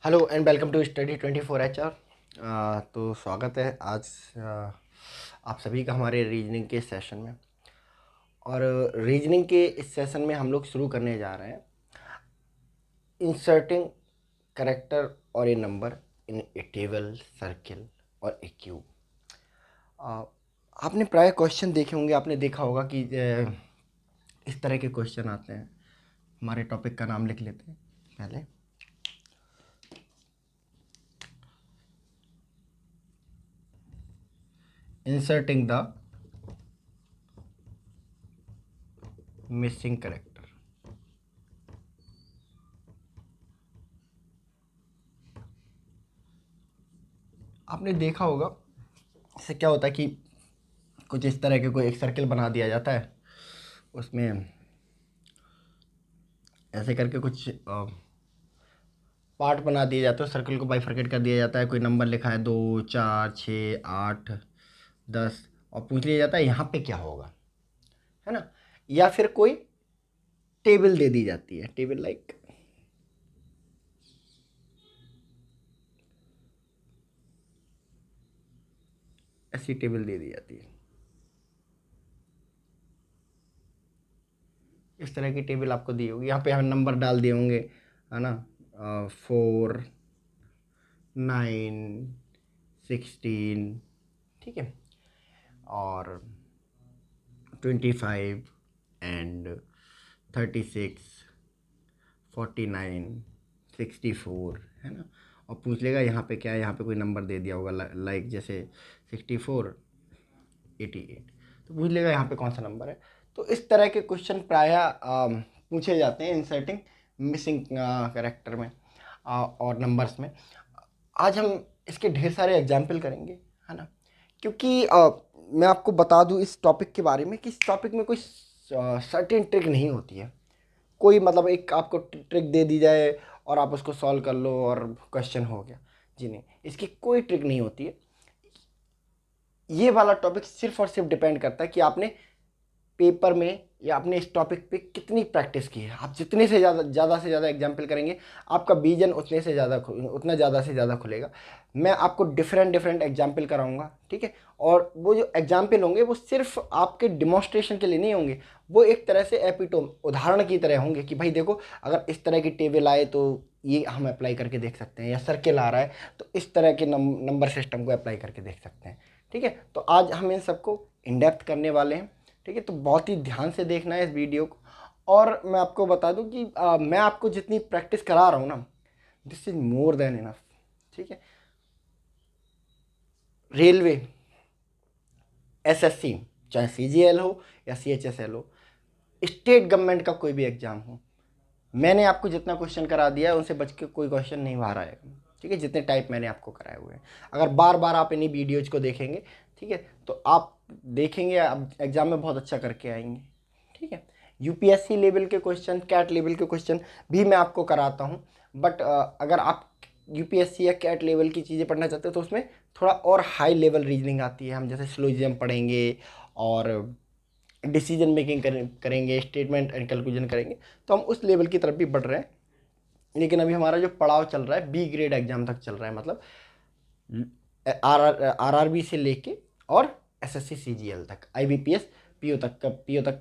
Hello and welcome to study 24 HR। तो स्वागत है आज आप सभी का हमारे रीजनिंग के सेशन में। और रीजनिंग के इस सेशन में हम लोग शुरू करने जा रहे हैं इंसर्टिंग करेक्टर और a number in a table, circle और ए क्यूब। आपने प्राय क्वेश्चन देखे होंगे, आपने देखा होगा कि इस तरह के क्वेश्चन आते हैं। हमारे टॉपिक का नाम लिख लेते हैं पहले। Inserting the missing character. आपने देखा होगा इससे क्या होता है कि कुछ इस तरह के कोई एक सर्किल बना दिया जाता है, उसमें ऐसे करके कुछ पार्ट बना दिए जाते हैं। सर्किल को बाइफरकेट कर दिया जाता है। कोई नंबर लिखा है 2, 4, 6, 8, 10 और पूछ लिया जाता है यहाँ पे क्या होगा, है ना। या फिर कोई टेबल दे दी जाती है, टेबल लाइक ऐसी टेबल दे दी जाती है। इस तरह की टेबल आपको दी होगी। यहाँ पे हम नंबर डाल दिए होंगे, है ना। 4, 9, 16, ठीक है, और 25 एंड 36, 49, 64, है ना। और पूछ लेगा यहाँ पे क्या है, यहाँ पे कोई नंबर दे दिया होगा लाइक जैसे 64, 88, तो पूछ लेगा यहाँ पे कौन सा नंबर है। तो इस तरह के क्वेश्चन प्रायः पूछे जाते हैं इंसर्टिंग मिसिंग करेक्टर में और नंबर्स में। आज हम इसके ढेर सारे एग्जाम्पल करेंगे, है ना। क्योंकि मैं आपको बता दूं इस टॉपिक के बारे में कि इस टॉपिक में कोई सर्टेन ट्रिक नहीं होती है। कोई मतलब एक आपको ट्रिक दे दी जाए और आप उसको सॉल्व कर लो और क्वेश्चन हो गया, जी नहीं, इसकी कोई ट्रिक नहीं होती है। ये वाला टॉपिक सिर्फ और सिर्फ डिपेंड करता है कि आपने पेपर में या अपने इस टॉपिक पे कितनी प्रैक्टिस की है। आप जितने से ज़्यादा एग्जाम्पल करेंगे, आपका विजन उतना ज़्यादा से ज़्यादा खुलेगा। मैं आपको डिफरेंट एग्जाम्पल कराऊंगा, ठीक है। और वो जो एग्जाम्पल होंगे वो सिर्फ आपके डिमॉन्स्ट्रेशन के लिए नहीं होंगे, वो एक तरह से एपिटोम उदाहरण की तरह होंगे कि भाई देखो, अगर इस तरह की टेबल आए तो ये हम अप्लाई करके देख सकते हैं, या सर्किल आ रहा है तो इस तरह के नंबर सिस्टम को अप्लाई करके देख सकते हैं, ठीक है। तो आज हम इन सबको इन डेप्थ करने वाले हैं, ठीक है। तो बहुत ही ध्यान से देखना है इस वीडियो को। और मैं आपको बता दूं कि मैं आपको जितनी प्रैक्टिस करा रहा हूँ ना, this is more than enough, ठीक है। रेलवे, एसएससी, चाहे सीजीएल हो या सीएचएसएल हो, स्टेट गवर्नमेंट का कोई भी एग्जाम हो, मैंने आपको जितना क्वेश्चन करा दिया है उनसे बच के कोई क्वेश्चन नहीं बाहर आएगा, ठीक है। जितने टाइप मैंने आपको कराए हुए हैं, अगर बार बार आप इन्हीं वीडियोज को देखेंगे, ठीक है, तो आप देखेंगे आप एग्जाम में बहुत अच्छा करके आएंगे, ठीक है। यूपीएससी लेवल के क्वेश्चन, कैट लेवल के क्वेश्चन भी मैं आपको कराता हूँ। बट अगर आप यूपीएससी या कैट लेवल की चीज़ें पढ़ना चाहते हो तो उसमें थोड़ा और हाई लेवल रीजनिंग आती है। हम जैसे स्लोजिज्म पढ़ेंगे और डिसीजन मेकिंग करेंगे, स्टेटमेंट एंड कंक्लूजन करेंगे, तो हम उस लेवल की तरफ भी बढ़ रहे हैं। लेकिन अभी हमारा जो पड़ाव चल रहा है बी ग्रेड एग्जाम तक चल रहा है, मतलब आरआरबी से लेके और एसएससी सीजीएल तक, आईबीपीएस पीओ तक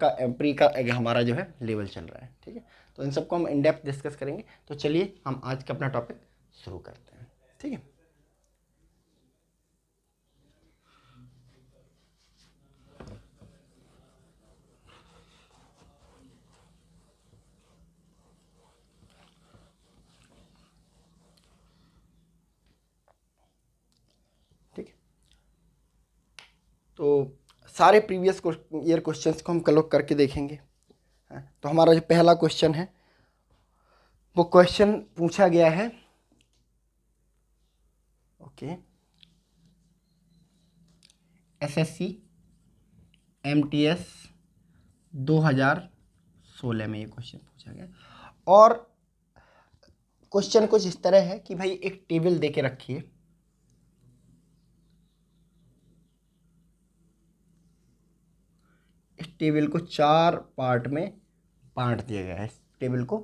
का प्री का हमारा जो है लेवल चल रहा है, ठीक है। तो इन सबको हम इन डेप्थ डिस्कस करेंगे। तो चलिए हम आज का अपना टॉपिक शुरू करते हैं, ठीक है। ठीक है, तो सारे प्रीवियस ईयर क्वेश्चंस को हम कलेक्ट करके देखेंगे। तो हमारा जो पहला क्वेश्चन है, वो क्वेश्चन पूछा गया है, ओके, एसएससी एमटीएस 2016 में ये क्वेश्चन पूछा गया। और क्वेश्चन कुछ इस तरह है कि भाई एक टेबल देके रखिए, इस टेबल को 4 पार्ट में बांट दिया गया है, इस टेबल को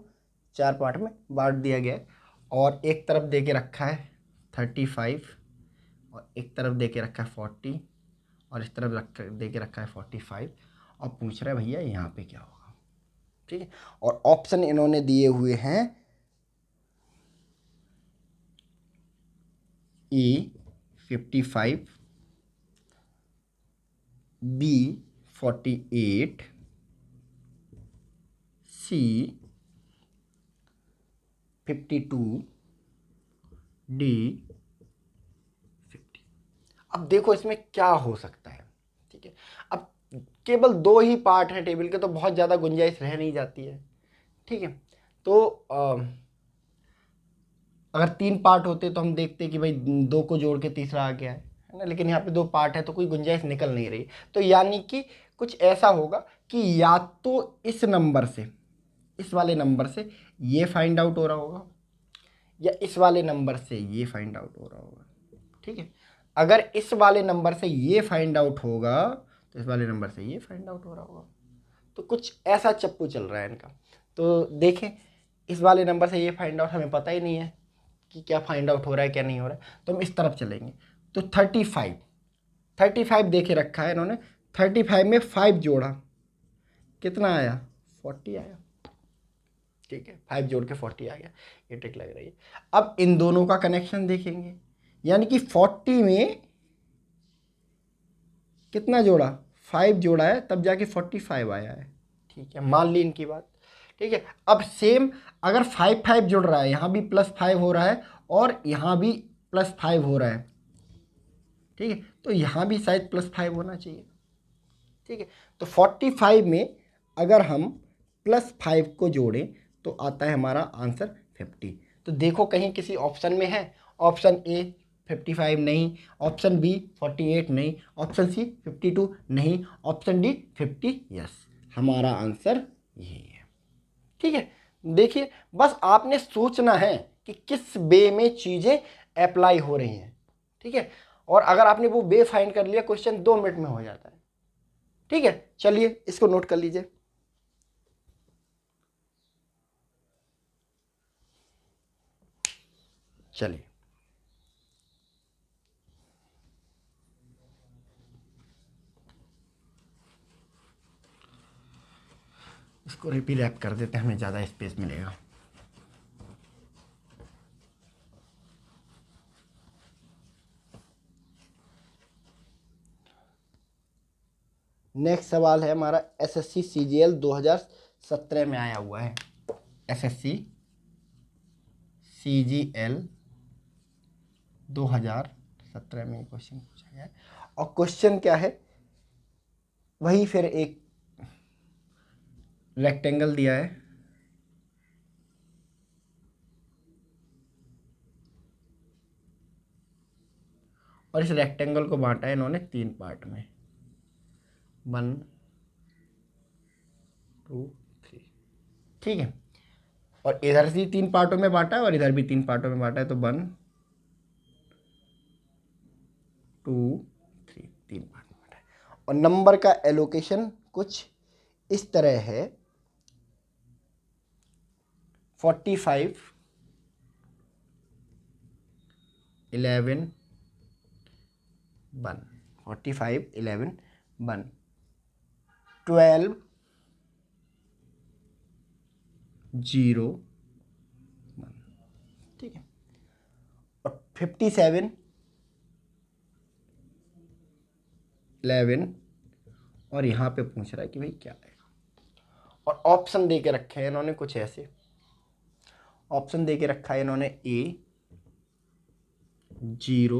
4 पार्ट में बांट दिया गया है। और एक तरफ दे के रखा है 35 और एक तरफ दे के रखा है 40 और इस तरफ दे के रखा है 45 और पूछ रहा है भैया यहाँ पे क्या होगा। ठीक है, और ऑप्शन इन्होंने दिए हुए हैं ए 55, बी 48, सी 52, डी 50। अब देखो इसमें क्या हो सकता है। ठीक है, अब केवल 2 ही पार्ट हैं टेबल के, तो बहुत ज़्यादा गुंजाइश रह नहीं जाती है। ठीक है, तो अगर 3 पार्ट होते तो हम देखते कि भाई 2 को जोड़ के तीसरा आ गया है ना, लेकिन यहाँ पे 2 पार्ट है तो कोई गुंजाइश निकल नहीं रही। तो यानी कि कुछ ऐसा होगा कि या तो इस नंबर से, इस वाले नंबर से ये फाइंड आउट हो रहा होगा या इस वाले नंबर से ये फाइंड आउट हो रहा होगा। ठीक है, अगर इस वाले नंबर से ये फाइंड आउट होगा तो इस वाले नंबर से ये फाइंड आउट हो रहा होगा। तो कुछ ऐसा चप्पू चल रहा है इनका। तो देखें, इस वाले नंबर से ये फाइंड आउट हमें पता ही नहीं है कि क्या फाइंड आउट हो रहा है क्या नहीं हो रहा है, तो हम इस तरफ चलेंगे। तो 35 देखे रखा है इन्होंने, 35 में 5 जोड़ा, कितना आया 40 आया। ठीक है, 5 जोड़ के 40 आ गया, ये ट्रिक लग रही है। अब इन दोनों का कनेक्शन देखेंगे, यानी कि 40 में कितना जोड़ा, 5 जोड़ा है तब जाके 45 आया है। ठीक है, मान ली इनकी बात। ठीक है, अब सेम अगर 5 जुड़ रहा है, यहाँ भी +5 हो रहा है और यहाँ भी +5 हो रहा है। ठीक है, तो यहाँ भी शायद +5 होना चाहिए। ठीक है, तो 45 में अगर हम +5 को जोड़ें तो आता है हमारा आंसर 50। तो देखो कहीं किसी ऑप्शन में है, ऑप्शन ए 55 नहीं, ऑप्शन बी 48 नहीं, ऑप्शन सी 52 नहीं, ऑप्शन डी 50। यस, हमारा आंसर यही है। ठीक है, देखिए बस आपने सोचना है कि किस वे में चीज़ें अप्लाई हो रही हैं। ठीक है, और अगर आपने वो वे फाइंड कर लिया, क्वेश्चन 2 मिनट में हो जाता है। ठीक है, चलिए इसको नोट कर लीजिए। चलिए इसको रिपी रैप कर देते हैं, हमें ज़्यादा स्पेस मिलेगा। नेक्स्ट सवाल है हमारा एसएससी सीजीएल 2017 में आया हुआ है। एसएससी सीजीएल 2017 में क्वेश्चन पूछा गया है और क्वेश्चन क्या है, वही फिर एक रेक्टेंगल दिया है और इस रेक्टेंगल को बांटा है इन्होंने 3 पार्ट में, 1 2 3। ठीक है, और इधर से 3 पार्टों में बांटा है और इधर भी 3 पार्टों में बांटा है, तो 1 2 3 3 पार्ट में बांटा है। और नंबर का एलोकेशन कुछ इस तरह है, 45 11 1, 45 11 1, 12 0 1। ठीक है, और 57 11 और यहाँ पे पूछ रहा है कि भाई क्या आएगा। और ऑप्शन दे के रखे हैं इन्होंने कुछ ऐसे, ऑप्शन दे के रखा है इन्होंने ए 0,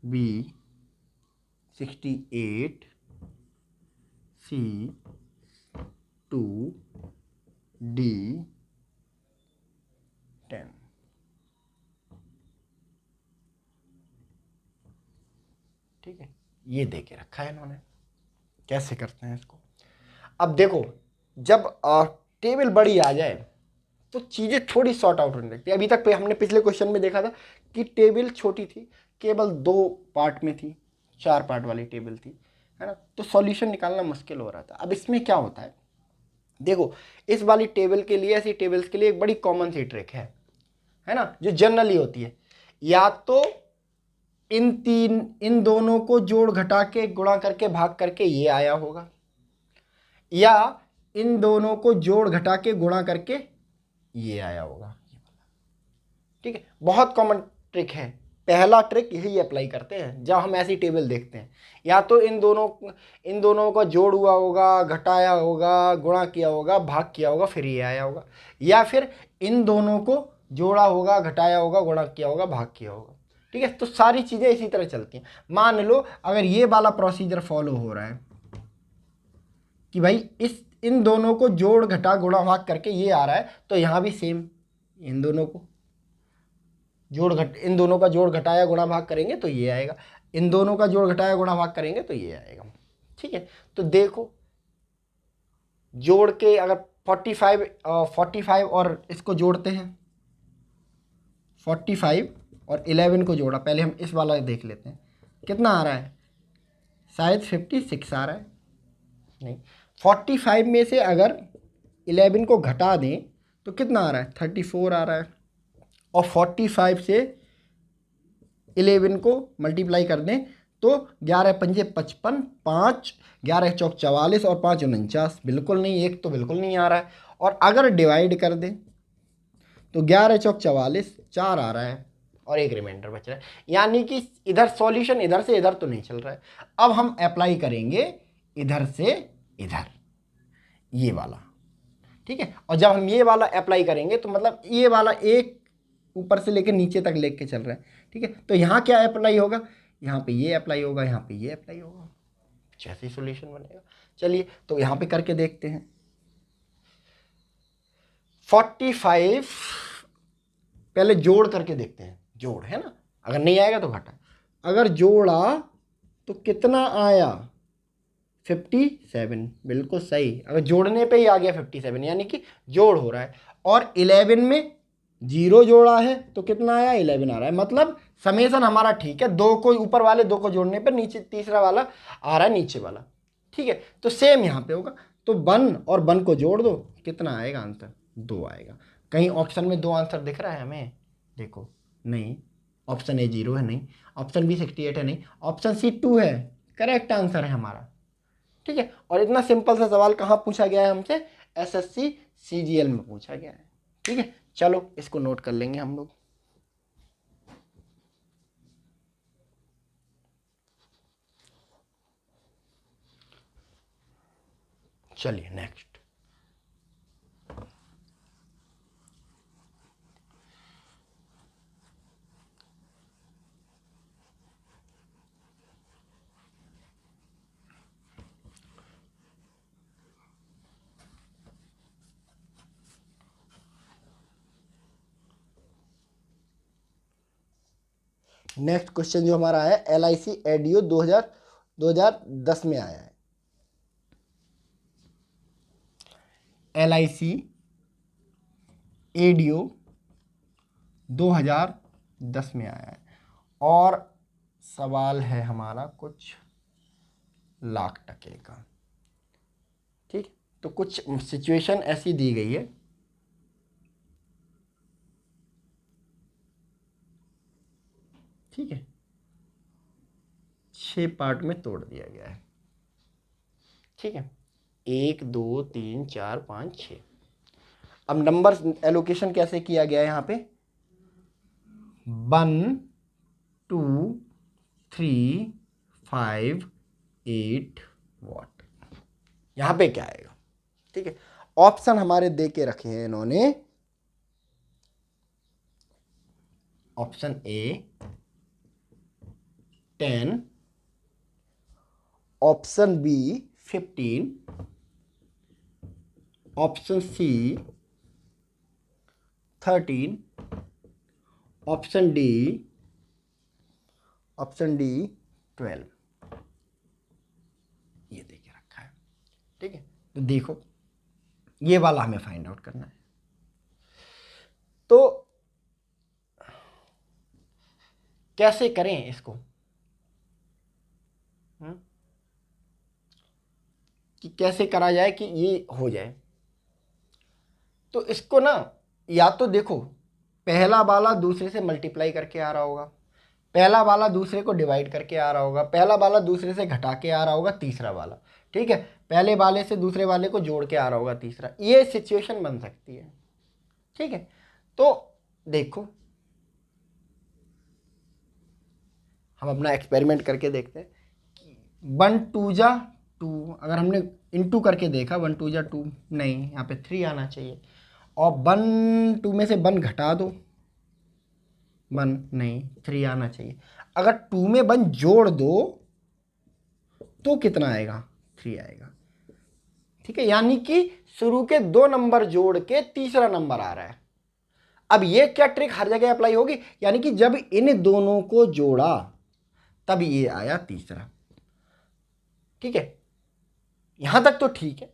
बी 68, सी 2, डी 10। ठीक है, ये दे के रखा है इन्होंने। कैसे करते हैं इसको, अब देखो जब टेबल बड़ी आ जाए तो चीज़ें थोड़ी सॉर्ट आउट होने लगती है। अभी तक हमने पिछले क्वेश्चन में देखा था कि टेबल छोटी थी, केवल 2 पार्ट में थी, 4 पार्ट वाली टेबल थी, है ना, तो सॉल्यूशन निकालना मुश्किल हो रहा था। अब इसमें क्या होता है, देखो इस वाली टेबल के लिए, ऐसी टेबल्स के लिए एक बड़ी कॉमन सी ट्रिक है है ना, जो जनरली होती है, या तो इन दोनों को जोड़ घटा के गुणा करके भाग करके ये आया होगा, या इन दोनों को जोड़ घटा के गुणा करके ये आया होगा। ठीक है, बहुत कॉमन ट्रिक है, पहला ट्रिक यही अप्लाई करते हैं जब हम ऐसी टेबल देखते हैं, या तो इन दोनों का जोड़ हुआ होगा, घटाया होगा, गुणा किया होगा, भाग किया होगा, फिर ये आया होगा, या फिर इन दोनों को जोड़ा होगा, घटाया होगा, गुणा किया होगा, भाग किया होगा। ठीक है, तो सारी चीज़ें इसी तरह चलती हैं। मान लो अगर ये वाला प्रोसीजर फॉलो हो रहा है कि भाई इन दोनों को जोड़ घटा गुणा भाग करके ये आ रहा है, तो यहाँ भी सेम इन दोनों का जोड़ घटाया गुणा भाग करेंगे तो ये आएगा, इन दोनों का जोड़ घटाया गुणा भाग करेंगे तो ये आएगा। ठीक है, तो देखो जोड़ के अगर 45 और इसको जोड़ते हैं, 45 और 11 को जोड़ा, पहले हम इस वाला देख लेते हैं कितना आ रहा है, शायद 56 आ रहा है, नहीं 45 में से अगर 11 को घटा दें तो कितना आ रहा है, 34 आ रहा है, और 45 से 11 को मल्टीप्लाई कर दें तो 11 पंजे 55, 5 11 चौक 44 और 5 49, बिल्कुल नहीं, एक तो बिल्कुल नहीं आ रहा है। और अगर डिवाइड कर दें तो 11 चौक 44, 4 आ रहा है और एक रिमाइंडर बच रहा है, यानी कि इधर सॉल्यूशन इधर से इधर तो नहीं चल रहा है। अब हम अप्लाई करेंगे इधर से इधर, ये वाला। ठीक है, और जब हम ये वाला अप्लाई करेंगे तो मतलब ये वाला एक ऊपर से लेकर नीचे तक लेके चल रहा है। ठीक है, तो यहाँ क्या अप्लाई होगा, यहाँ पे ये अप्लाई होगा, यहाँ पे ये अप्लाई होगा, जैसे ही सॉल्यूशन बनेगा। चलिए तो यहाँ पे करके देखते हैं। 45 पहले जोड़ करके देखते हैं, जोड़ है ना, अगर नहीं आएगा तो घटा, अगर जोड़ा तो कितना आया, 57, बिल्कुल सही, अगर जोड़ने पे ही आ गया 57 यानी कि जोड़ हो रहा है, और 11 में 0 जोड़ा है तो कितना आया, 11 आ रहा है, मतलब समेसन हमारा ठीक है, दो को ऊपर वाले दो को जोड़ने पर नीचे तीसरा वाला आ रहा है, नीचे वाला। ठीक है, तो सेम यहाँ पे होगा, तो 1 और 1 को जोड़ दो, कितना आएगा आंसर, 2 आएगा। कहीं ऑप्शन में 2 आंसर दिख रहा है हमें, देखो नहीं, ऑप्शन ए 0 है, नहीं ऑप्शन बी 68 है, नहीं ऑप्शन सी 2 है, करेक्ट आंसर है हमारा। ठीक है, और इतना सिंपल सा सवाल कहाँ पूछा गया है हमसे, एसएससी सीजीएल में पूछा गया है। ठीक है, चलो इसको नोट कर लेंगे हम लोग। चलिए नेक्स्ट, नेक्स्ट क्वेश्चन जो हमारा है LIC एडियो 2010 में आया है। LIC एडियो 2010 में आया है और सवाल है हमारा कुछ लाख टके का। ठीक, तो कुछ सिचुएशन ऐसी दी गई है, ठीक है, 6 पार्ट में तोड़ दिया गया है। ठीक है, 1 2 3 4 5 6। अब नंबर एलोकेशन कैसे किया गया है यहाँ पे, 1 2 3 5 8 वॉट, यहाँ पे क्या आएगा। ठीक है, ऑप्शन हमारे दे के रखे हैं इन्होंने, option A 10, option B 15, option C 13, option D 12, ये देखिए रखा है। ठीक है, तो देखो ये वाला हमें फाइंड आउट करना है, तो कैसे करें इसको, कि कैसे करा जाए कि ये हो जाए। तो इसको ना, या तो देखो पहला वाला दूसरे से मल्टीप्लाई करके आ रहा होगा, पहला वाला दूसरे को डिवाइड करके आ रहा होगा, पहला वाला दूसरे से घटा के आ रहा होगा तीसरा वाला, ठीक है, पहले वाले से दूसरे वाले को जोड़ के आ रहा होगा तीसरा। ये सिचुएशन बन सकती है, ठीक है। तो देखो हम अपना एक्सपेरिमेंट करके देखते हैं। 1 2 जा 2, अगर हमने इनटू करके देखा 1 2 जा 2, नहीं, यहाँ पे 3 आना चाहिए। और 1 2 में से 1 घटा दो, 1 नहीं, 3 आना चाहिए। अगर 2 में 1 जोड़ दो तो कितना आएगा? 3 आएगा, ठीक है। यानी कि शुरू के 2 नंबर जोड़ के तीसरा नंबर आ रहा है। अब ये क्या ट्रिक हर जगह अप्लाई होगी? यानी कि जब इन दोनों को जोड़ा तब ये आया तीसरा, ठीक है। यहां तक तो ठीक है,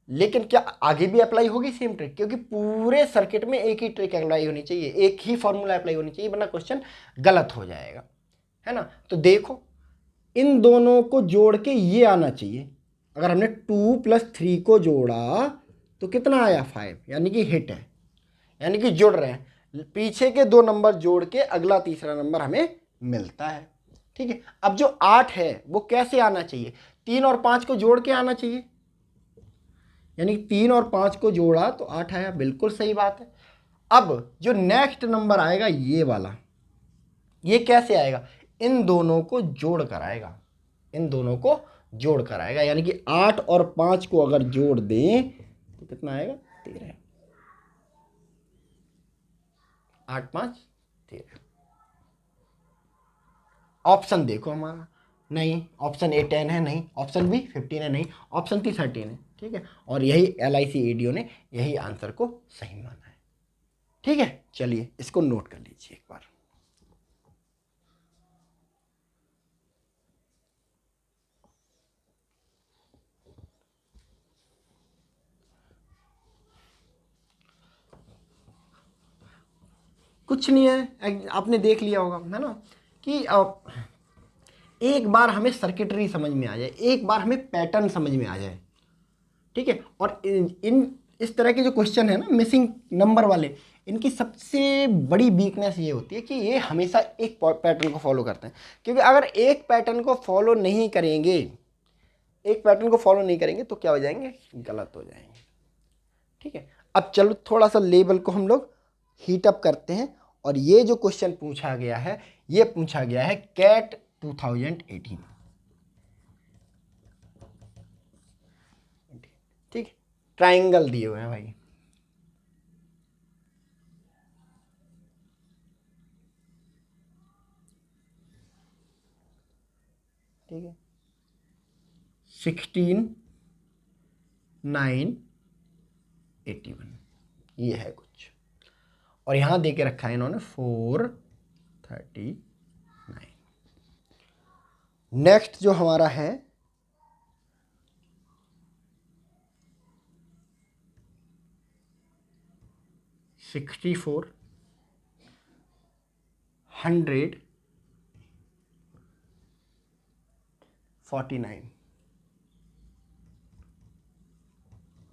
लेकिन क्या आगे भी अप्लाई होगी सेम ट्रिक? क्योंकि पूरे सर्किट में एक ही ट्रिक अप्लाई होनी चाहिए, एक ही फॉर्मूला अप्लाई होनी चाहिए, वरना क्वेश्चन गलत हो जाएगा, है ना। तो देखो इन दोनों को जोड़ के ये आना चाहिए। अगर हमने 2 + 3 को जोड़ा तो कितना आया? 5, यानी कि हिट है, यानी कि जुड़ रहे हैं। पीछे के 2 नंबर जोड़ के अगला तीसरा नंबर हमें मिलता है, ठीक है। अब जो 8 है वो कैसे आना चाहिए? 3 और 5 को जोड़ के आना चाहिए, यानी 3 और 5 को जोड़ा तो 8 आया, बिल्कुल सही बात है। अब जो नेक्स्ट नंबर आएगा ये वाला, ये कैसे आएगा? इन दोनों को जोड़ कर आएगा, इन दोनों को जोड़ कर आएगा, यानी कि 8 और 5 को अगर जोड़ दें तो कितना आएगा? 13। 8 5 13। ऑप्शन देखो हमारा, नहीं ऑप्शन ए 10 है, नहीं ऑप्शन बी 15 है, नहीं ऑप्शन सी 13 है, ठीक है। और यही LIC ADO ने यही आंसर को सही माना है, ठीक है। चलिए इसको नोट कर लीजिए एक बार। कुछ नहीं है, आपने देख लिया होगा, है ना, कि एक बार हमें सर्किटरी समझ में आ जाए, एक बार हमें पैटर्न समझ में आ जाए, ठीक है। और इस तरह के जो क्वेश्चन है ना मिसिंग नंबर वाले, इनकी सबसे बड़ी वीकनेस ये होती है कि ये हमेशा एक पैटर्न को फॉलो करते हैं। क्योंकि अगर एक पैटर्न को फॉलो नहीं करेंगे, एक पैटर्न को फॉलो नहीं करेंगे तो क्या हो जाएंगे? गलत हो जाएंगे, ठीक है। अब चलो थोड़ा सा लेवल को हम लोग हीट अप करते हैं। और ये जो क्वेश्चन पूछा गया है, ये पूछा गया है कैट 2018, ठीक है। ट्राइंगल दिए हुए हैं भाई, ठीक है। 16 9 81 ये है कुछ, और यहां दे के रखा है इन्होंने 4 39। नेक्स्ट जो हमारा है 64 100 49,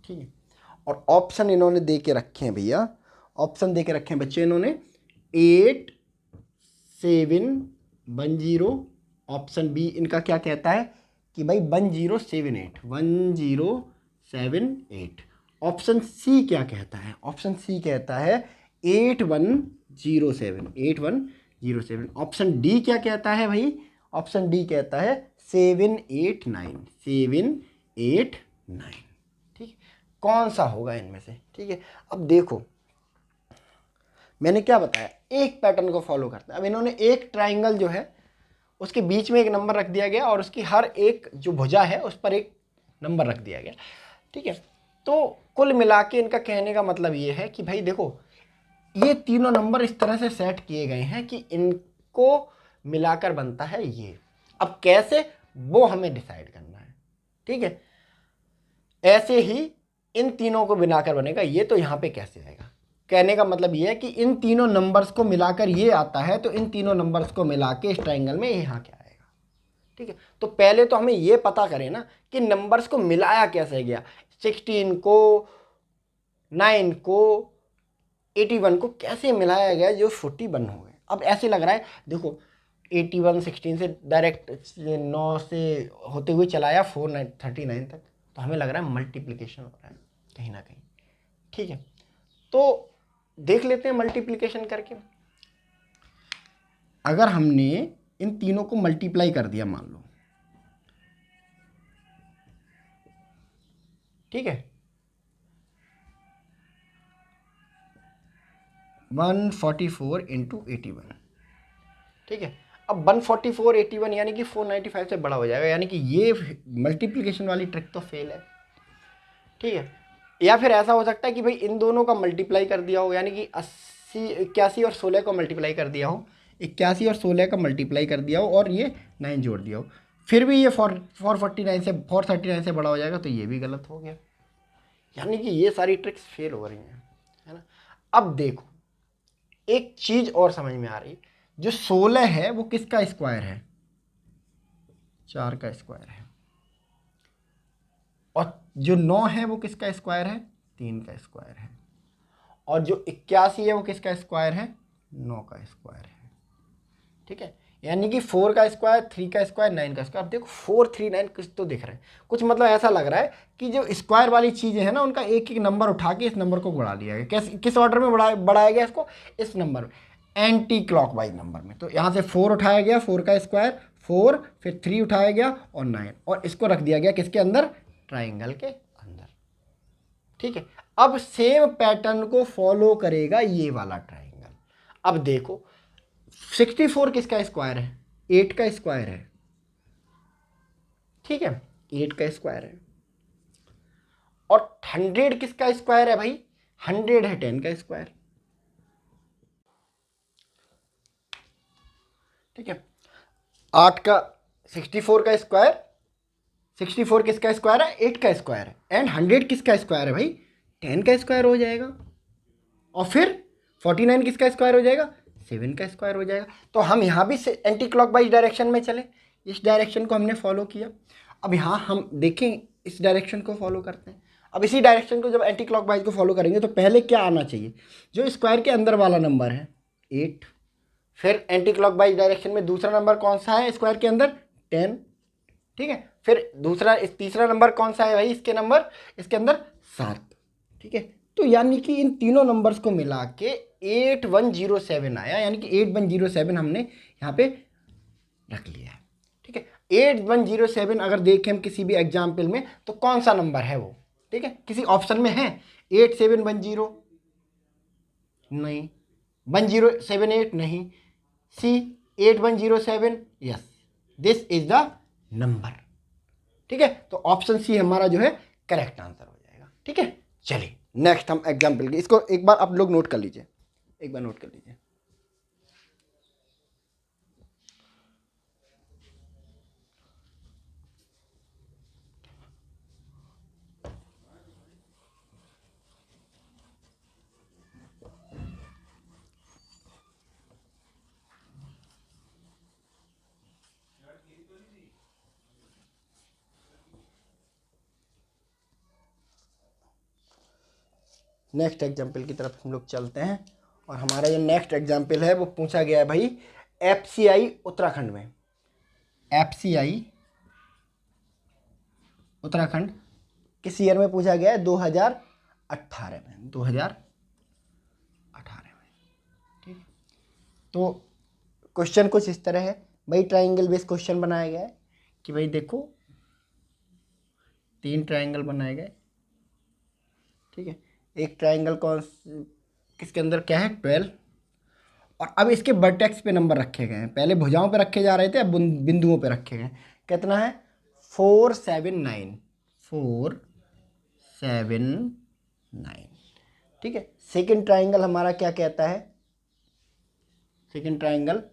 ठीक है। और ऑप्शन इन्होंने दे के रखे हैं भैया, ऑप्शन दे के रखे हैं बच्चे इन्होंने 8 7 1 0। ऑप्शन बी इनका क्या कहता है कि भाई 1078 1078। ऑप्शन सी क्या कहता है? ऑप्शन सी कहता है 8107 8107। ऑप्शन डी क्या कहता है भाई? ऑप्शन डी कहता है 789 789, ठीक। कौन सा होगा इनमें से? ठीक है। अब देखो मैंने क्या बताया, एक पैटर्न को फॉलो करता है। अब इन्होंने एक ट्राइंगल जो है उसके बीच में एक नंबर रख दिया गया और उसकी हर एक जो भुजा है उस पर एक नंबर रख दिया गया, ठीक है। तो कुल मिला के इनका कहने का मतलब ये है कि भाई देखो ये तीनों नंबर इस तरह से सेट किए गए हैं कि इनको मिलाकर बनता है ये। अब कैसे वो हमें डिसाइड करना है, ठीक है। ऐसे ही इन तीनों को मिलाकर बनेगा ये, तो यहाँ पे कैसे आएगा? कहने का मतलब ये है कि इन तीनों नंबर्स को मिलाकर ये आता है, तो इन तीनों नंबर्स को मिला के इस ट्राइंगल में यहाँ क्या आएगा, ठीक है। तो पहले तो हमें ये पता करें ना कि नंबर्स को मिलाया कैसे गया। 16 को 9 को 81 को कैसे मिलाया गया जो 41 हो गए। अब ऐसे लग रहा है, देखो 81 16 से डायरेक्ट 9 से होते हुए चलाया 439 तक, तो हमें लग रहा है मल्टीप्लिकेशन हो रहा है कहीं ना कहीं। ठीक है, तो देख लेते हैं मल्टीप्लिकेशन करके। अगर हमने इन तीनों को मल्टीप्लाई कर दिया मान लो, ठीक है, 144 इंटू 81, ठीक है। अब 144 81 यानी कि 495 से बड़ा हो जाएगा, यानी कि ये मल्टीप्लिकेशन वाली ट्रिक तो फेल है। ठीक है, या फिर ऐसा हो सकता है कि भाई इन दोनों का मल्टीप्लाई कर दिया हो, यानी कि 80 81 और 16 को मल्टीप्लाई कर दिया हो, 81 और 16 का मल्टीप्लाई कर दिया हो और ये 9 जोड़ दिया हो, फिर भी ये 439 से बड़ा हो जाएगा, तो ये भी गलत हो गया। यानी कि ये सारी ट्रिक्स फेल हो रही हैं, है ना। अब देखो एक चीज और समझ में आ रही, जो 16 है वो किसका स्क्वायर है, 4 का स्क्वायर है, और जो 9 है वो किसका स्क्वायर है, 3 का स्क्वायर है, और जो 81 है वो किसका स्क्वायर है, 9 का स्क्वायर है। ठीक है, यानी कि 4 का स्क्वायर, 3 का स्क्वायर, 9 का स्क्वायर। अब देखो 4 3 9 कुछ तो दिख रहा है, कुछ मतलब ऐसा लग रहा है कि जो स्क्वायर वाली चीज़ें हैं ना, उनका एक एक नंबर उठा के इस नंबर को बढ़ा दिया गया। किस ऑर्डर में बढ़ाया गया इसको, इस नंबर में, एंटी क्लॉकवाइज नंबर में। तो यहाँ से 4 उठाया गया, 4 का स्क्वायर 4, फिर 3 उठाया गया और 9, और इसको रख दिया गया किसके अंदर, ट्राइंगल के अंदर। ठीक है, अब सेम पैटर्न को फॉलो करेगा ये वाला ट्राइंगल। अब देखो 64 किसका स्क्वायर है, 8 का स्क्वायर है। ठीक है, 8 का स्क्वायर है, और 100 किसका स्क्वायर है भाई, 100 है 10 का स्क्वायर। ठीक है, 8 का 64 का स्क्वायर, 64 किसका स्क्वायर है, 8 का स्क्वायर है, एंड 100 किसका स्क्वायर है भाई, 10 का स्क्वायर हो जाएगा, और फिर 49 किसका स्क्वायर हो जाएगा, 7 का स्क्वायर हो जाएगा। तो हम यहाँ भी एंटी क्लॉकवाइज डायरेक्शन में चले, इस डायरेक्शन को हमने फॉलो किया। अब यहाँ हम देखें इस डायरेक्शन को फॉलो करते हैं। अब इसी डायरेक्शन को जब एंटी क्लॉकवाइज को फॉलो करेंगे तो पहले क्या आना चाहिए, जो स्क्वायर के अंदर वाला नंबर है 8, फिर एंटी क्लॉकवाइज डायरेक्शन में दूसरा नंबर कौन सा है स्क्वायर के अंदर, 10। ठीक है, फिर तीसरा नंबर कौन सा है भाई इसके अंदर 7। ठीक है, तो यानी कि इन तीनों नंबर्स को मिला के 8107 आया, यानी कि 8107 हमने यहाँ पे रख लिया है। ठीक है, 8107 अगर देखें हम किसी भी एग्जाम्पल में तो कौन सा नंबर है वो, ठीक है, किसी ऑप्शन में है 8710 नहीं, 1078 नहीं, सी 8107, yes this is the number. ठीक है, तो ऑप्शन सी हमारा जो है करेक्ट आंसर हो जाएगा। ठीक है, चलिए नेक्स्ट हम एग्जाम्पल के, इसको एक बार आप लोग नोट कर लीजिए, एक बार नोट कर लीजिए। नेक्स्ट एग्जाम्पल की तरफ हम लोग चलते हैं, और हमारा जो नेक्स्ट एग्जाम्पल है वो पूछा गया है भाई FCI उत्तराखंड में। FCI उत्तराखंड किस ईयर में पूछा गया है, 2018 में, 2018 में। ठीक, तो क्वेश्चन कुछ इस तरह है भाई, ट्राइंगल बेस्ड क्वेश्चन बनाया गया है कि भाई देखो 3 ट्राइंगल बनाए गए। ठीक है, एक ट्राइंगल किसके अंदर क्या है, 12, और अब इसके वर्टेक्स पे नंबर रखे गए हैं, पहले भुजाओं पे रखे जा रहे थे, अब बिंदुओं पे रखे गए। कितना है, 479, 479। ठीक है, सेकंड ट्राइंगल हमारा क्या कहता है, सेकंड ट्राइंगल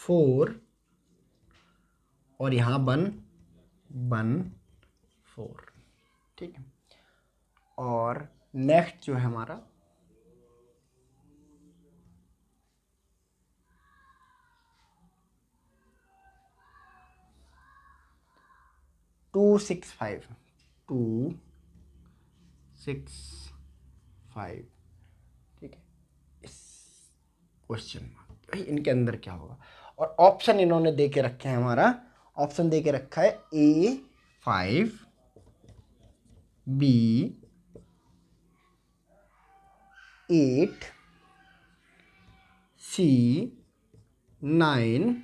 4 और यहाँ 1 4। ठीक है, और नेक्स्ट जो है हमारा 265 265, ठीक है। इस क्वेश्चन मार्क भाई इनके अंदर क्या होगा, और ऑप्शन इन्होंने दे के रखे हैं, हमारा ऑप्शन दे के रखा है A5 B8 C9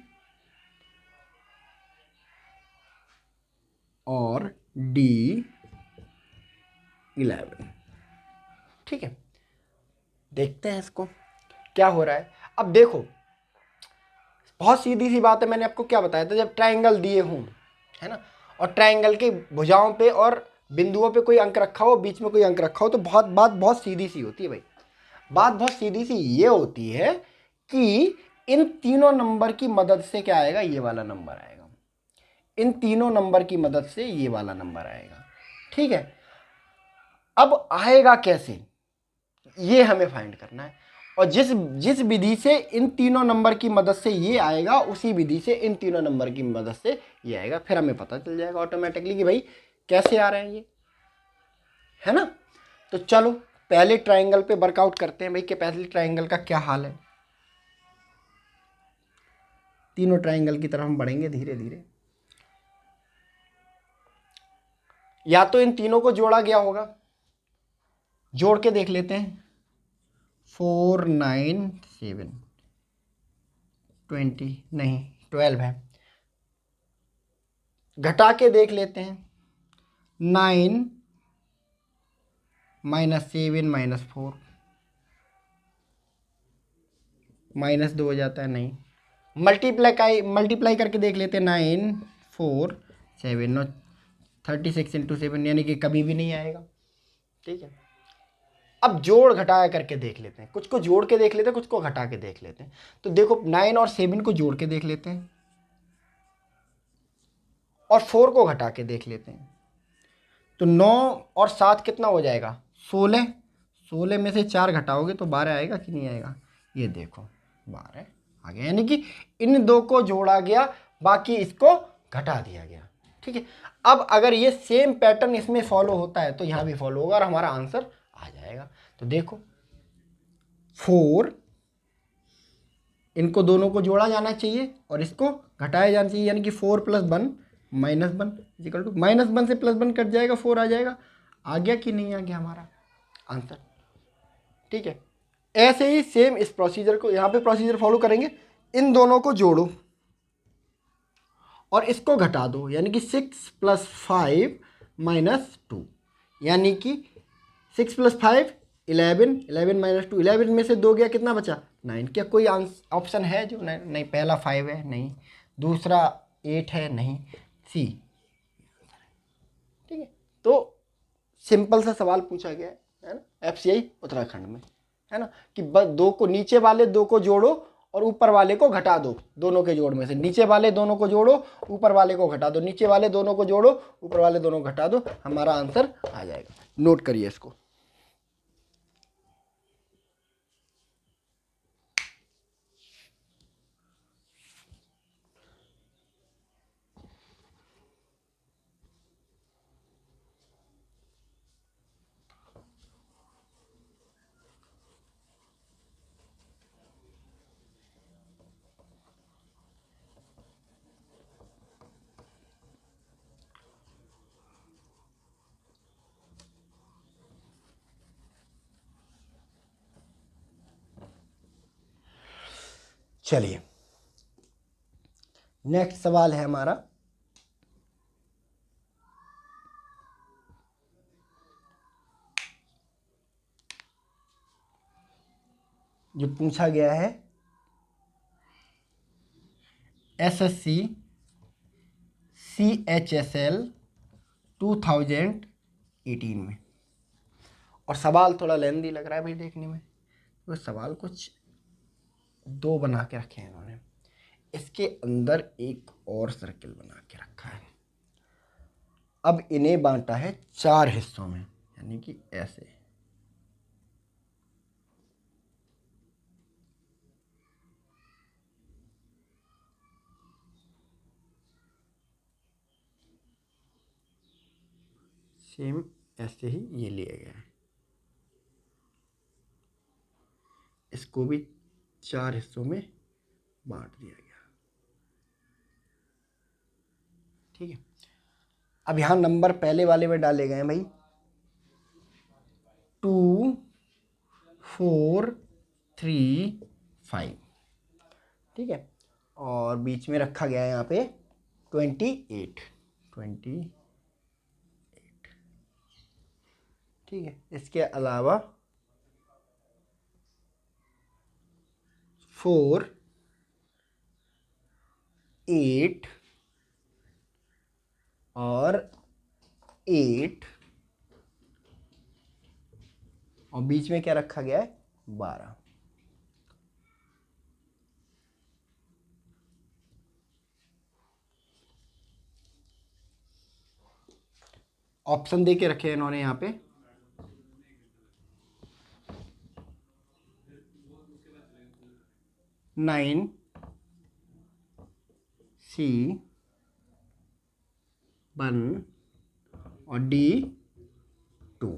और D11, ठीक है। देखते हैं इसको क्या हो रहा है। अब देखो बहुत सीधी सी बात है, मैंने आपको क्या बताया था, जब ट्रायंगल दिए हों, है ना, और ट्रायंगल के भुजाओं पे और बिंदुओं पे कोई अंक रखा हो, बीच में कोई अंक रखा हो, तो बात बहुत सीधी सी होती है भाई। बात बहुत सीधी सी ये होती है कि इन तीनों नंबर की मदद से क्या आएगा, ये वाला नंबर आएगा। इन तीनों नंबर की मदद से ये वाला नंबर आएगा, ठीक है। अब आएगा कैसे, ये हमें फाइंड करना है, और जिस विधि से इन तीनों नंबर की मदद से ये आएगा, उसी विधि से इन तीनों नंबर की मदद से ये आएगा। फिर हमें पता चल जाएगा ऑटोमेटिकली कि भाई कैसे आ रहे हैं ये, है ना। तो चलो पहले ट्रायंगल पे वर्कआउट करते हैं भाई कि पहले ट्रायंगल का क्या हाल है। तीनों ट्रायंगल की तरफ हम बढ़ेंगे धीरे धीरे। या तो इन तीनों को जोड़ा गया होगा, जोड़ के देख लेते हैं। 4 9 7 20 नहीं 12 है। घटा के देख लेते हैं। 9 -7 -4 -2 हो जाता है, नहीं। मल्टीप्लाई करके देख लेते हैं। 9 4 7 और 36 × 7 यानी कि कभी भी नहीं आएगा, ठीक है। अब जोड़ घटाया करके देख लेते हैं, कुछ को जोड़ के देख लेते हैं, कुछ को घटा के देख लेते हैं। तो देखो 9 और 7 को जोड़ के देख लेते हैं और 4 को घटा के देख लेते हैं। तो 9 और 7 कितना हो जाएगा, 16। 16 में से 4 घटाओगे तो 12 आएगा कि नहीं आएगा, ये देखो 12 आ गया। यानी कि इन दो को जोड़ा गया, बाकी इसको घटा दिया गया, ठीक है। अब अगर ये सेम पैटर्न इसमें फॉलो होता है तो यहाँ भी फॉलो होगा और हमारा आंसर आ जाएगा। तो देखो 4, इनको दोनों को जोड़ा जाना चाहिए और इसको घटाया जाना चाहिए, यानी कि 4 + 1 -1 इक्वल टू -1 से +1 कट जाएगा, 4 आ जाएगा। आ गया कि नहीं आ गया हमारा आंसर, ठीक है। ऐसे ही सेम इस प्रोसीजर को यहाँ पे प्रोसीजर फॉलो करेंगे। इन दोनों को जोड़ो और इसको घटा दो, यानी कि 6 + 5 - 2, यानी कि 6 + 5 11 11 - 2 11 में से 2 गया, कितना बचा 9। क्या कोई ऑप्शन है जो नहीं, पहला 5 है, नहीं। दूसरा 8 है, नहीं। सी, ठीक है। तो सिंपल सा सवाल पूछा गया है ना, FCI उत्तराखंड में, है ना, कि बस दो को, नीचे वाले दो को जोड़ो और ऊपर वाले को घटा दो। दोनों के जोड़ में से नीचे वाले दोनों को जोड़ो, ऊपर वाले को घटा दो, नीचे वाले दोनों को जोड़ो, ऊपर वाले दोनों को घटा दो, हमारा आंसर आ जाएगा। नोट करिए इसको। चलिए नेक्स्ट सवाल है हमारा, जो पूछा गया है SSC CHSL 2018 में, और सवाल थोड़ा लेंदी लग रहा है भाई देखने में। तो सवाल कुछ दो बना के रखे हैं इन्होंने, इसके अंदर एक और सर्किल बना के रखा है। अब इन्हें बांटा है 4 हिस्सों में, यानी कि ऐसे। सेम ऐसे ही ये लिए गए, इसको भी 4 हिस्सों में बांट दिया गया। ठीक है, अब यहाँ नंबर पहले वाले में डाले गए हैं भाई 2 4 3 5। ठीक है, और बीच में रखा गया है यहाँ पे 28। ठीक है, इसके अलावा 4 8 और 8 और बीच में क्या रखा गया है 12। ऑप्शन दे के रखे हैं इन्होंने यहाँ पे, नाइन सी 1 और डी 2।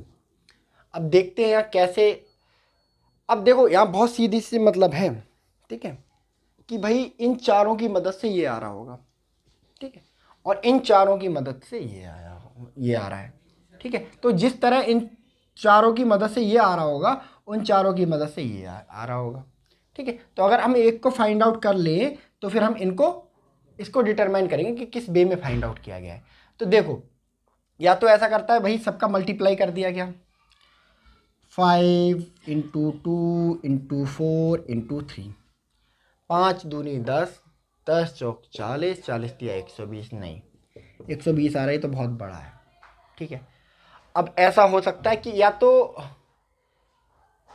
अब देखते हैं यहाँ कैसे। अब देखो यहाँ बहुत सीधी सी मतलब है, ठीक है, कि भाई इन चारों की मदद से ये आ रहा होगा, ठीक है, और इन चारों की मदद से ये आ रहा है। ठीक है, तो जिस तरह इन चारों की मदद से ये आ रहा होगा, उन चारों की मदद से ये आ रहा होगा। ठीक है, तो अगर हम एक को फाइंड आउट कर लें तो फिर हम इसको डिटरमाइन करेंगे कि किस वे में फाइंड आउट किया गया है। तो देखो, या तो ऐसा करता है भाई सबका मल्टीप्लाई कर दिया गया, 5 × 2 × 4 × 3, 5 दूनी 10, 10 चौक 40, 40 दिया 120, नहीं 120 आ रहा है तो बहुत बड़ा है। ठीक है, अब ऐसा हो सकता है कि या तो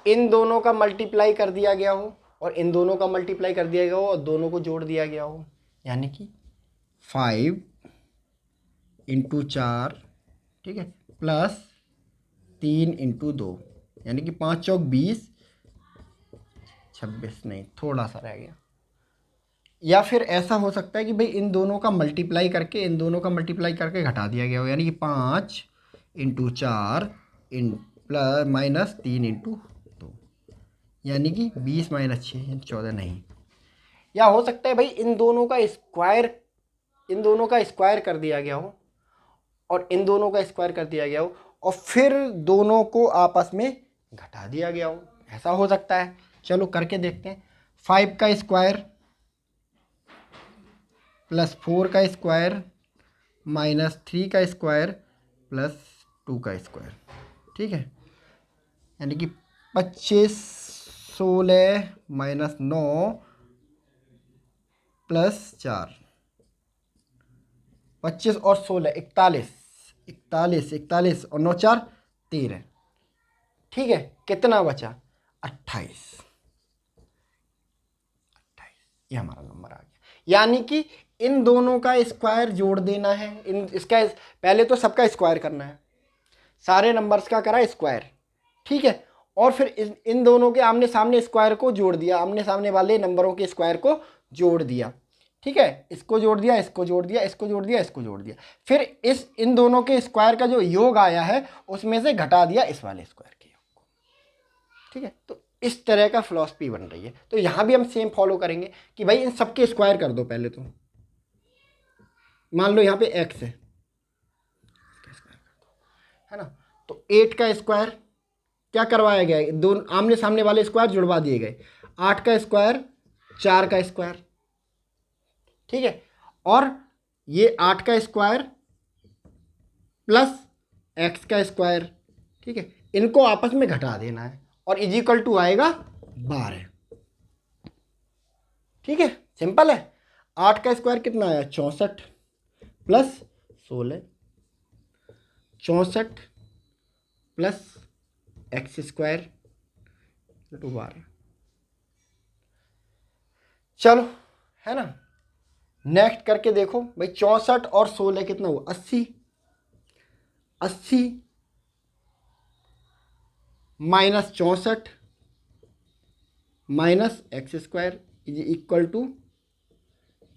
इन दोनों का मल्टीप्लाई कर दिया गया हो और इन दोनों का मल्टीप्लाई कर दिया गया हो और दोनों को जोड़ दिया गया हो, यानी कि 5 × 4, ठीक है, प्लस 3 × 2, यानी कि 5 चौक 20, 26 नहीं थोड़ा सा रह गया। या फिर ऐसा हो सकता है कि भाई इन दोनों का मल्टीप्लाई करके घटा दिया गया हो, यानी कि 5 × 4 प्लस माइनस 3 × 2, यानी कि 20 - 6 14 नहीं। या हो सकता है भाई इन दोनों का स्क्वायर कर दिया गया हो और इन दोनों का स्क्वायर कर दिया गया हो और फिर दोनों को आपस में घटा दिया गया हो, ऐसा हो सकता है। चलो करके देखते हैं। 5 का स्क्वायर प्लस 4 का स्क्वायर माइनस 3 का स्क्वायर प्लस 2 का स्क्वायर, ठीक है, यानी कि 25 16 माइनस 9 प्लस 4, 25 और 16 41 और 9 4 13। ठीक है, कितना बचा 28। ये हमारा नंबर आ गया। यानी कि इन दोनों का स्क्वायर जोड़ देना है, इसका पहले तो सबका स्क्वायर करना है, सारे नंबर्स का करा स्क्वायर, ठीक है, और फिर इन दोनों के आमने सामने स्क्वायर को जोड़ दिया, आमने सामने वाले नंबरों के स्क्वायर को जोड़ दिया, ठीक है, इसको जोड़ दिया, इसको जोड़ दिया, इसको जोड़ दिया, इसको जोड़ दिया, फिर इन दोनों के स्क्वायर का जो योग आया है उसमें से घटा दिया इस वाले स्क्वायर के योग को। ठीक है, तो इस तरह का फिलॉसफी बन रही है। तो यहां भी हम सेम फॉलो करेंगे कि भाई इन सबके स्क्वायर कर दो। पहले तो मान लो यहाँ पे x है ना, तो 8 का स्क्वायर क्या करवाया गया है, दोनों आमने सामने वाले स्क्वायर जुड़वा दिए गए। 8 का स्क्वायर 4 का स्क्वायर, ठीक है, और ये 8 का स्क्वायर प्लस x का स्क्वायर, ठीक है, इनको आपस में घटा देना है और इज इक्वल टू आएगा 12। ठीक है, सिंपल है। 8 का स्क्वायर कितना आया 64 plus 16, 64 plus x square to 12। चलो, है ना, नेक्स्ट करके देखो भाई 64 और 16 कितना हुआ 80, 80 minus 64 minus x square is equal to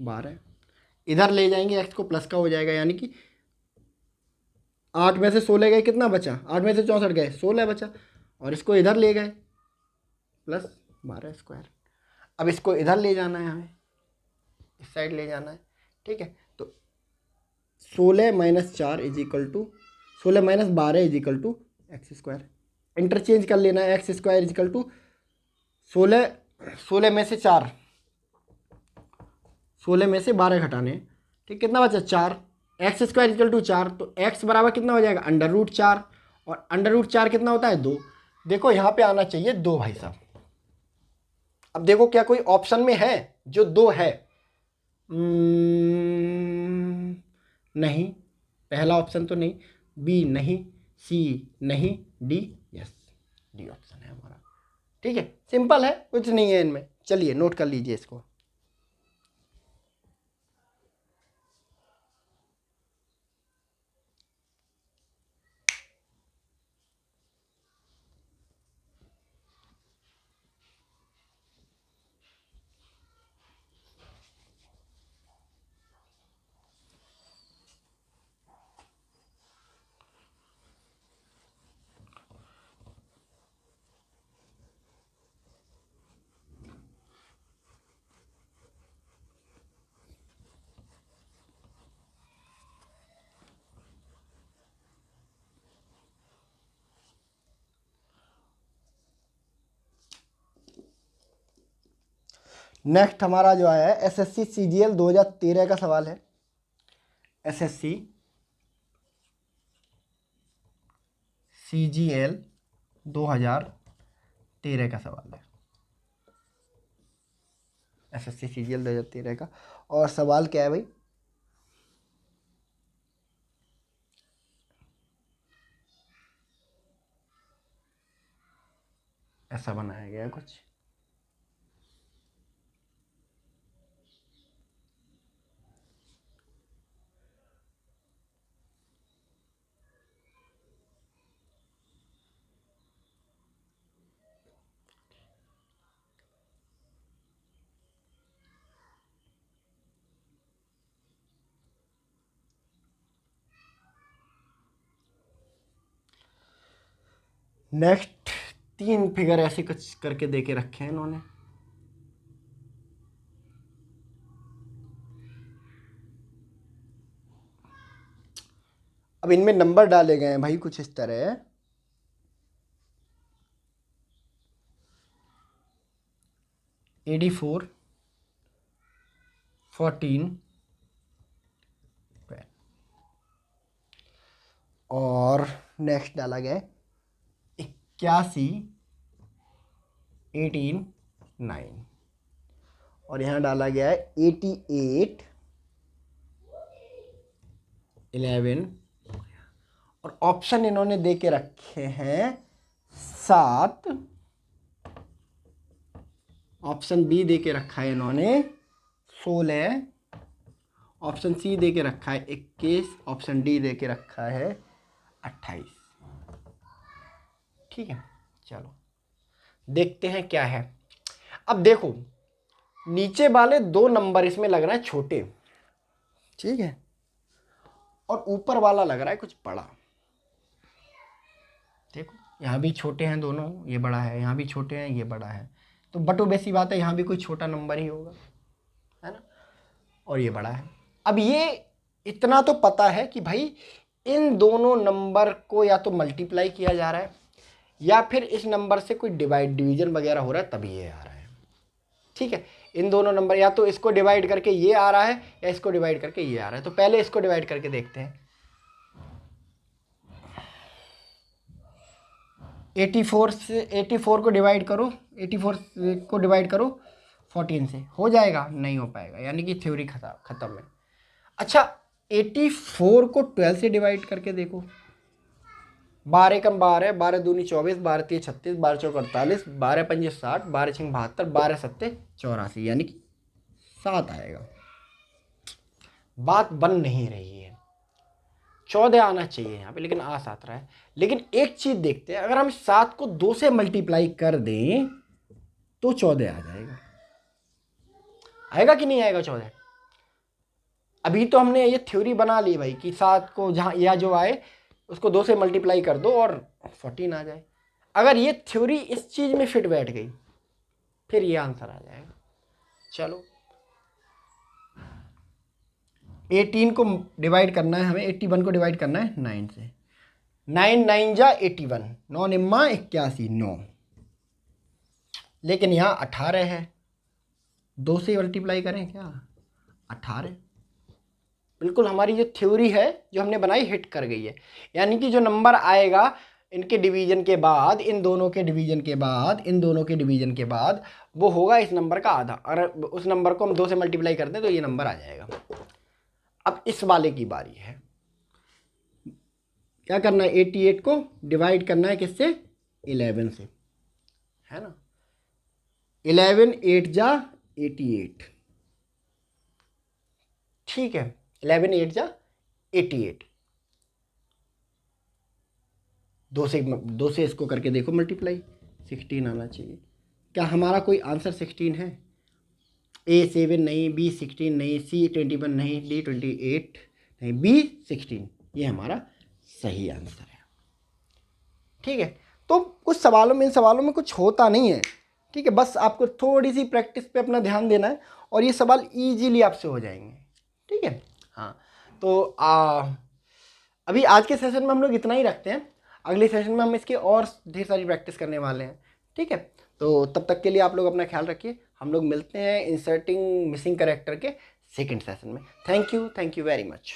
12। इधर ले जाएंगे एक्स को प्लस का हो जाएगा, यानी कि 8 में से 16 गए, कितना बचा? 8 में से 64 गए, 16 बचा। और इसको इधर ले गए प्लस 12 स्क्वायर। अब इसको इधर ले जाना है, हमें इस साइड ले जाना है, ठीक है। तो 16 minus 4 is equal to 16 minus 12 is equal to x square. Interchange कर लेना है, x square is equal to 16 में से 4, 16 में से 12 घटाने, ठीक, कितना बचा? 4। एक्स स्क्वायर इक्वल टू 4, तो एक्स बराबर कितना हो जाएगा? √4। और √4 कितना होता है? 2। देखो यहाँ पे आना चाहिए 2 भाई साहब। अब देखो क्या कोई ऑप्शन में है जो 2 है? नहीं, पहला ऑप्शन तो नहीं, बी नहीं, सी नहीं, डी यस, डी ऑप्शन है हमारा, ठीक है। सिंपल है, कुछ नहीं है इनमें। चलिए नोट कर लीजिए इसको। नेक्स्ट हमारा जो आया है एसएससी सीजीएल 2013 का सवाल है। एसएससी सीजीएल 2013 का सवाल है। एसएससी सीजीएल 2013 का। और सवाल क्या है भाई? ऐसा बनाया गया कुछ। नेक्स्ट 3 फिगर ऐसे कुछ करके दे के रखे हैं इन्होंने। अब इनमें नंबर डाले गए हैं भाई कुछ इस तरह, 84, 14, और नेक्स्ट डाला गया 81, 18, 9, और यहाँ डाला गया है 88, 11, और ऑप्शन इन्होंने दे के रखे हैं 7। ऑप्शन बी दे के रखा है इन्होंने 16, ऑप्शन सी दे के रखा है 21, ऑप्शन डी दे के रखा है 28। ठीक है, चलो देखते हैं क्या है। अब देखो नीचे वाले 2 नंबर इसमें लग रहा है छोटे, ठीक है, और ऊपर वाला लग रहा है कुछ बड़ा। देखो यहाँ भी छोटे हैं दोनों, ये बड़ा है, यहाँ भी छोटे हैं, ये बड़ा है, तो बटो बेसी बात है यहाँ भी कोई छोटा नंबर ही होगा, है ना, और ये बड़ा है। अब ये इतना तो पता है कि भाई इन दोनों नंबर को या तो मल्टीप्लाई किया जा रहा है या फिर इस नंबर से कोई डिवीजन वगैरह हो रहा है तभी ये आ रहा है। ठीक है, इन दोनों नंबर या तो इसको डिवाइड करके ये आ रहा है या इसको डिवाइड करके ये आ रहा है। तो पहले इसको डिवाइड करके देखते हैं। 84 से 84 को डिवाइड करो, 84 को डिवाइड करो 14 से, हो जाएगा? नहीं हो पाएगा, यानी कि थ्योरी खत्म है। अच्छा 84 को 12 से डिवाइड करके देखो, 12 कम 12 है, 12 दूनी 24, 12 तीन 36, 12 चौक 48, 12 पंजे 60, 12 छिंग 72, 12 सत्ते 84, यानी कि 7 आएगा। बात बन नहीं रही है, 14 आना चाहिए यहाँ पे, लेकिन आ 7 रहा है। लेकिन एक चीज देखते हैं, अगर हम 7 को 2 से मल्टीप्लाई कर दें तो 14 आ जाएगा। आएगा कि नहीं आएगा 14? अभी तो हमने ये थ्योरी बना ली भाई कि 7 को जहाँ या जो आए उसको 2 से मल्टीप्लाई कर दो और 14 आ जाए। अगर ये थ्योरी इस चीज़ में फिट बैठ गई फिर ये आंसर आ जाएगा। चलो 18 को डिवाइड करना है हमें, 81 को डिवाइड करना है 9 से। 9 9 जा 81, 9 निम्मा 81, 9। लेकिन यहाँ 18 है, 2 से मल्टीप्लाई करें क्या, 18। बिल्कुल हमारी जो थ्योरी है जो हमने बनाई हिट कर गई है। यानी कि जो नंबर आएगा इनके डिवीजन के बाद, इन दोनों के डिवीजन के बाद, इन दोनों के डिवीजन के बाद, वो होगा इस नंबर का आधा। अगर उस नंबर को हम 2 से मल्टीप्लाई करते हैं तो ये नंबर आ जाएगा। अब इस वाले की बारी है, क्या करना है, 88 को डिवाइड करना है किससे, 11 से, है ना। 11 8 जा 88, ठीक है। 11 8 जा 88, 2 से इसको करके देखो मल्टीप्लाई, 16 आना चाहिए। क्या हमारा कोई आंसर 16 है? A 7 नहीं, B 16 नहीं, C 21 नहीं, D 28 नहीं, B 16, ये हमारा सही आंसर है। ठीक है, तो कुछ सवालों में, इन सवालों में कुछ होता नहीं है। ठीक है, बस आपको थोड़ी सी प्रैक्टिस पे अपना ध्यान देना है और ये सवाल इजीली आपसे हो जाएंगे। ठीक है, हाँ। तो अभी आज के सेशन में हम लोग इतना ही रखते हैं। अगले सेशन में हम इसके और ढेर सारी प्रैक्टिस करने वाले हैं। ठीक है, तो तब तक के लिए आप लोग अपना ख्याल रखिए। हम लोग मिलते हैं इंसर्टिंग मिसिंग कैरेक्टर के सेकंड सेशन में। Thank you very much.